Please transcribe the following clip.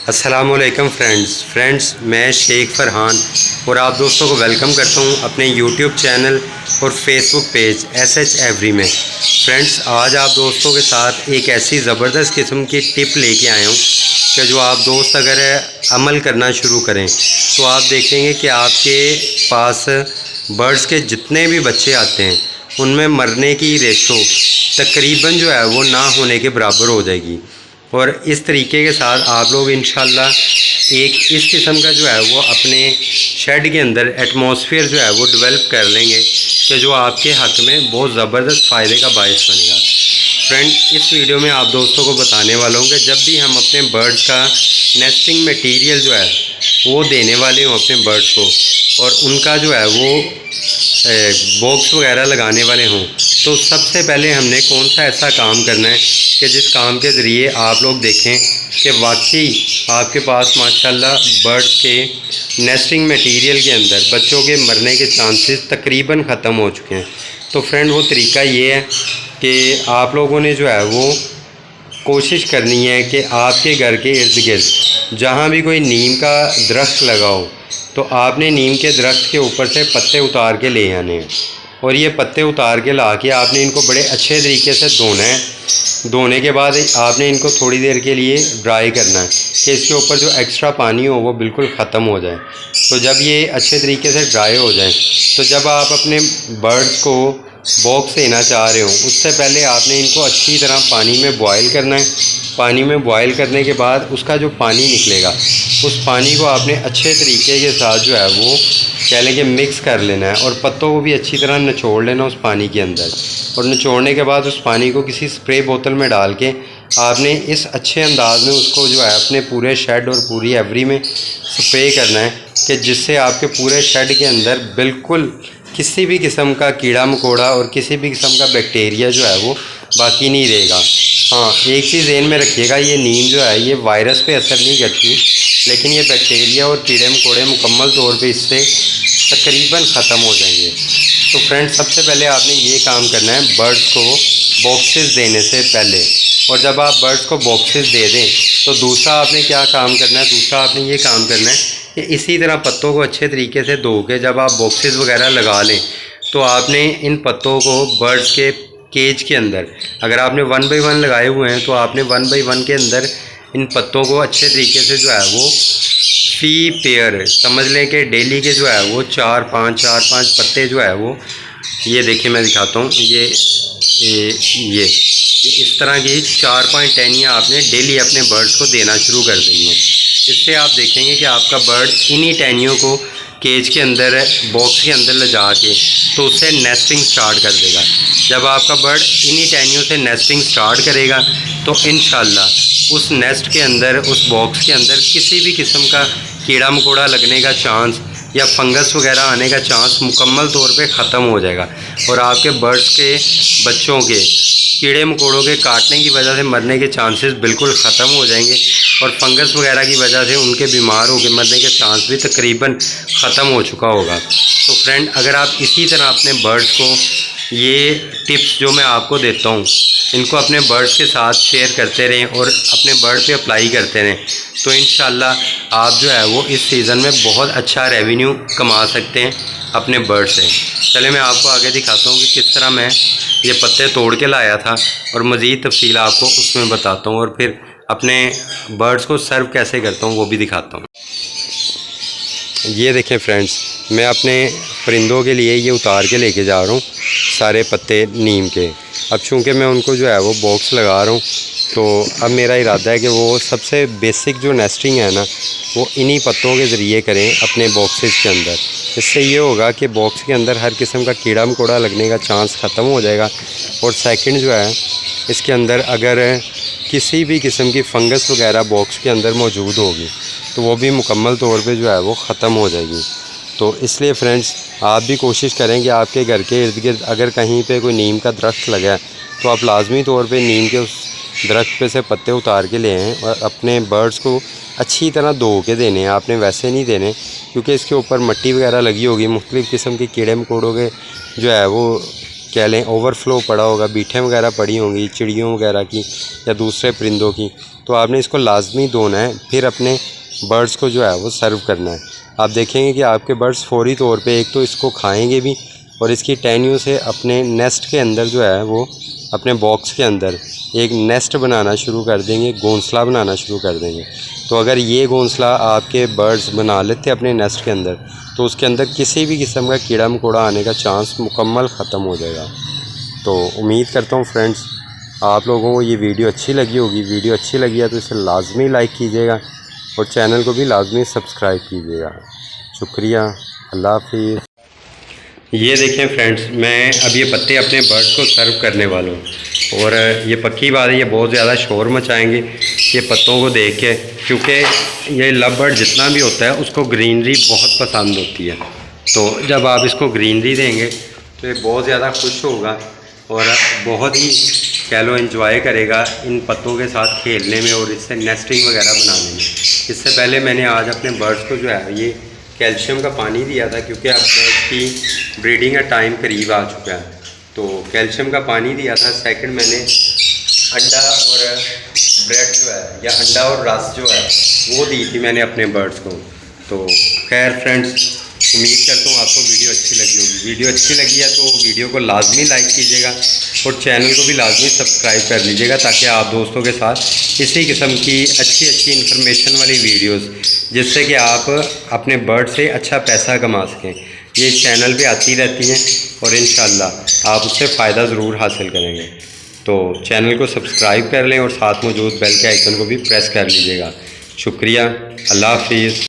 अस्सलामुअलैकुम फ्रेंड्स, मैं शेख फरहान और आप दोस्तों को वेलकम करता हूं अपने यूट्यूब चैनल और फेसबुक पेज SH एवरी में। फ्रेंड्स, आज आप दोस्तों के साथ एक ऐसी ज़बरदस्त किस्म की टिप लेके आया हूं कि जो आप दोस्त अगर अमल करना शुरू करें तो आप देखेंगे कि आपके पास बर्ड्स के जितने भी बच्चे आते हैं उनमें मरने की रेशो तकरीबन जो है वो ना होने के बराबर हो जाएगी। और इस तरीके के साथ आप लोग इंशाल्लाह एक इस किस्म का जो है वो अपने शेड के अंदर एटमॉस्फेयर जो है वो डेवलप कर लेंगे कि जो आपके हक़ में बहुत ज़बरदस्त फ़ायदे का बायस बनेगा। फ्रेंड, इस वीडियो में आप दोस्तों को बताने वाला हूँ कि जब भी हम अपने बर्ड्स का नेस्टिंग मटेरियल जो है वो देने वाले हों अपने बर्ड्स को और उनका जो है वो बॉक्स वगैरह लगाने वाले हों, तो सबसे पहले हमने कौन सा ऐसा काम करना है कि जिस काम के ज़रिए आप लोग देखें कि वाकई आपके पास माशाल्लाह बर्ड्स के नेस्टिंग मटेरियल के अंदर बच्चों के मरने के चांसेस तकरीबन ख़त्म हो चुके हैं। तो फ्रेंड, वो तरीका ये है कि आप लोगों ने जो है वो कोशिश करनी है कि आपके घर के इर्द गिर्द जहाँ भी कोई नीम का दरख्त लगा हो तो आपने नीम के दरख्त के ऊपर से पत्ते उतार के ले आने हैं और ये पत्ते उतार के ला के आपने इनको बड़े अच्छे तरीके से धोना है। धोने के बाद आपने इनको थोड़ी देर के लिए ड्राई करना है कि इसके ऊपर जो एक्स्ट्रा पानी हो वो बिल्कुल ख़त्म हो जाए। तो जब ये अच्छे तरीके से ड्राई हो जाए तो जब आप अपने बर्ड्स को बॉक्स देना चाह रहे हो उससे पहले आपने इनको अच्छी तरह पानी में बॉयल करना है। पानी में बॉयल करने के बाद उसका जो पानी निकलेगा उस पानी को आपने अच्छे तरीके के साथ जो है वो कह लें कि मिक्स कर लेना है और पत्तों को भी अच्छी तरह निचोड़ लेना उस पानी के अंदर। और निचोड़ने के बाद उस पानी को किसी स्प्रे बोतल में डाल के आपने इस अच्छे अंदाज में उसको जो है अपने पूरे शेड और पूरी एवरी में स्प्रे करना है कि जिससे आपके पूरे शेड के अंदर बिल्कुल किसी भी किस्म का कीड़ा मकोड़ा और किसी भी किस्म का बैक्टीरिया जो है वो बाकी नहीं रहेगा। हाँ, एक चीज़ ध्यान में रखिएगा, ये नीम जो है ये वायरस पे असर नहीं करती, लेकिन ये बैक्टीरिया और कीड़े मकोड़े मुकम्मल तौर पे इससे तकरीबन ख़त्म हो जाएंगे। तो फ्रेंड्स, सबसे पहले आपने ये काम करना है बर्ड्स को बॉक्सेस देने से पहले। और जब आप बर्ड्स को बॉक्सेस दे दें तो दूसरा आपने क्या काम करना है, दूसरा आपने ये काम करना है कि इसी तरह पत्तों को अच्छे तरीके से धो के जब आप बॉक्सेस वगैरह लगा लें तो आपने इन पत्तों को बर्ड्स के केज के अंदर, अगर आपने 1 बाई 1 लगाए हुए हैं तो आपने 1 बाई 1 के अंदर इन पत्तों को अच्छे तरीके से जो है वो फी पेयर समझ लें कि डेली के जो है वो 4-5 पत्ते जो है वो, ये देखिए मैं दिखाता हूँ, ये इस तरह की 4-5 टहनियाँ आपने डेली अपने बर्ड्स को देना शुरू कर देनी है। इससे आप देखेंगे कि आपका बर्ड इन्हीं टहनियों को केज के अंदर बॉक्स के अंदर ले जा के तो उससे नेस्टिंग स्टार्ट कर देगा। जब आपका बर्ड इन्हीं टहनियों से नेस्टिंग स्टार्ट करेगा तो इंशाल्लाह उस नेस्ट के अंदर, उस बॉक्स के अंदर किसी भी किस्म का कीड़ा मकोड़ा लगने का चांस या फंगस वगैरह आने का चांस मुकम्मल तौर पे ख़त्म हो जाएगा और आपके बर्ड्स के बच्चों के कीड़े मकोड़ों के काटने की वजह से मरने के चांसेस बिल्कुल ख़त्म हो जाएंगे और फंगस वगैरह की वजह से उनके बीमार होकर मरने के चांस भी तकरीबन ख़त्म हो चुका होगा। तो फ्रेंड, अगर आप इसी तरह अपने बर्ड्स को ये टिप्स जो मैं आपको देता हूँ इनको अपने बर्ड्स के साथ शेयर करते रहें और अपने बर्ड पे अप्लाई करते रहें तो इंशाल्लाह आप जो है वो इस सीज़न में बहुत अच्छा रेवेन्यू कमा सकते हैं अपने बर्ड से। चले मैं आपको आगे दिखाता हूँ कि किस तरह मैं ये पत्ते तोड़ के लाया था और मज़ीद तफसील आपको उसमें बताता हूँ और फिर अपने बर्ड्स को सर्व कैसे करता हूँ वो भी दिखाता हूँ। ये देखें फ्रेंड्स, मैं अपने परिंदों के लिए ये उतार के लेके जा रहा हूँ सारे पत्ते नीम के। अब चूँकि मैं उनको जो है वो बॉक्स लगा रहा हूँ तो अब मेरा इरादा है कि वो सबसे बेसिक जो नेस्टिंग है ना वो इन्हीं पत्तों के ज़रिए करें अपने बॉक्सेस के अंदर। इससे ये होगा कि बॉक्स के अंदर हर किस्म का कीड़ा मकोड़ा लगने का चांस ख़त्म हो जाएगा और सेकंड जो है इसके अंदर अगर किसी भी किस्म की फंगस वगैरह बॉक्स के अंदर मौजूद होगी तो वो भी मुकम्मल तौर पे जो है वो ख़त्म हो जाएगी। तो इसलिए फ्रेंड्स, आप भी कोशिश करें कि आपके घर के इर्द गिर्द अगर कहीं पे कोई नीम का दरख्त लगा है तो आप लाजमी तौर पे नीम के उस दरख्त पे से पत्ते उतार के ले आएँ और अपने बर्ड्स को अच्छी तरह धो के देने हैं। आपने वैसे नहीं देने क्योंकि इसके ऊपर मिट्टी वगैरह लगी होगी, मुख्तलिफ़ किस्म के कीड़े मकोड़ों के जो है वो कह लें ओवरफ्लो पड़ा होगा, बीठें वगैरह पड़ी होंगी चिड़ियों वगैरह की या दूसरे परिंदों की, तो आपने इसको लाजमी धोना है, फिर अपने बर्ड्स को जो है वो सर्व करना है। आप देखेंगे कि आपके बर्ड्स फौरी तौर पे एक तो इसको खाएंगे भी और इसकी टहनियों से अपने नेस्ट के अंदर जो है वो अपने बॉक्स के अंदर एक नेस्ट बनाना शुरू कर देंगे, घोंसला बनाना शुरू कर देंगे। तो अगर ये घोंसला आपके बर्ड्स बना लेते अपने नेस्ट के अंदर तो उसके अंदर किसी भी किस्म का कीड़ा मकोड़ा आने का चांस मुकम्मल ख़त्म हो जाएगा। तो उम्मीद करता हूँ फ्रेंड्स आप लोगों को ये वीडियो अच्छी लगी होगी। वीडियो अच्छी लगी है तो इसे लाजमी लाइक कीजिएगा और चैनल को भी लाजमी सब्सक्राइब कीजिएगा। शुक्रिया, अल्लाह हाफिज़। ये देखें फ्रेंड्स, मैं अब ये पत्ते अपने बर्ड्स को सर्व करने वाला हूँ और ये पक्की बात है ये बहुत ज़्यादा शोर मचाएंगे ये पत्तों को देख के, क्योंकि ये लव बर्ड जितना भी होता है उसको ग्रीनरी बहुत पसंद होती है। तो जब आप इसको ग्रीनरी देंगे तो ये बहुत ज़्यादा खुश होगा और बहुत ही कह लो एंजॉय करेगा इन पत्तों के साथ खेलने में और इससे नेस्टिंग वगैरह बनाने में। इससे पहले मैंने आज अपने बर्ड्स को जो है ये कैल्शियम का पानी दिया था, क्योंकि अब बर्ड्स की ब्रीडिंग का टाइम करीब आ चुका है, तो कैल्शियम का पानी दिया था। सेकंड मैंने अंडा और ब्रेड जो है या अंडा और रस जो है वो दी थी मैंने अपने बर्ड्स को। तो खैर फ्रेंड्स, उम्मीद करता हूँ आपको वीडियो अच्छी लगी होगी। वीडियो अच्छी लगी है तो वीडियो को लाजमी लाइक कीजिएगा और चैनल को भी लाजमी सब्सक्राइब कर लीजिएगा, ताकि आप दोस्तों के साथ इसी किस्म की अच्छी इन्फॉर्मेशन वाली वीडियोस जिससे कि आप अपने बर्ड से अच्छा पैसा कमा सकें, ये चैनल पे आती रहती हैं और इंशाल्लाह आप उससे फ़ायदा ज़रूर हासिल करेंगे। तो चैनल को सब्सक्राइब कर लें और साथ मौजूद बेल के आइकन को भी प्रेस कर लीजिएगा। शुक्रिया, अल्लाह हाफिज़।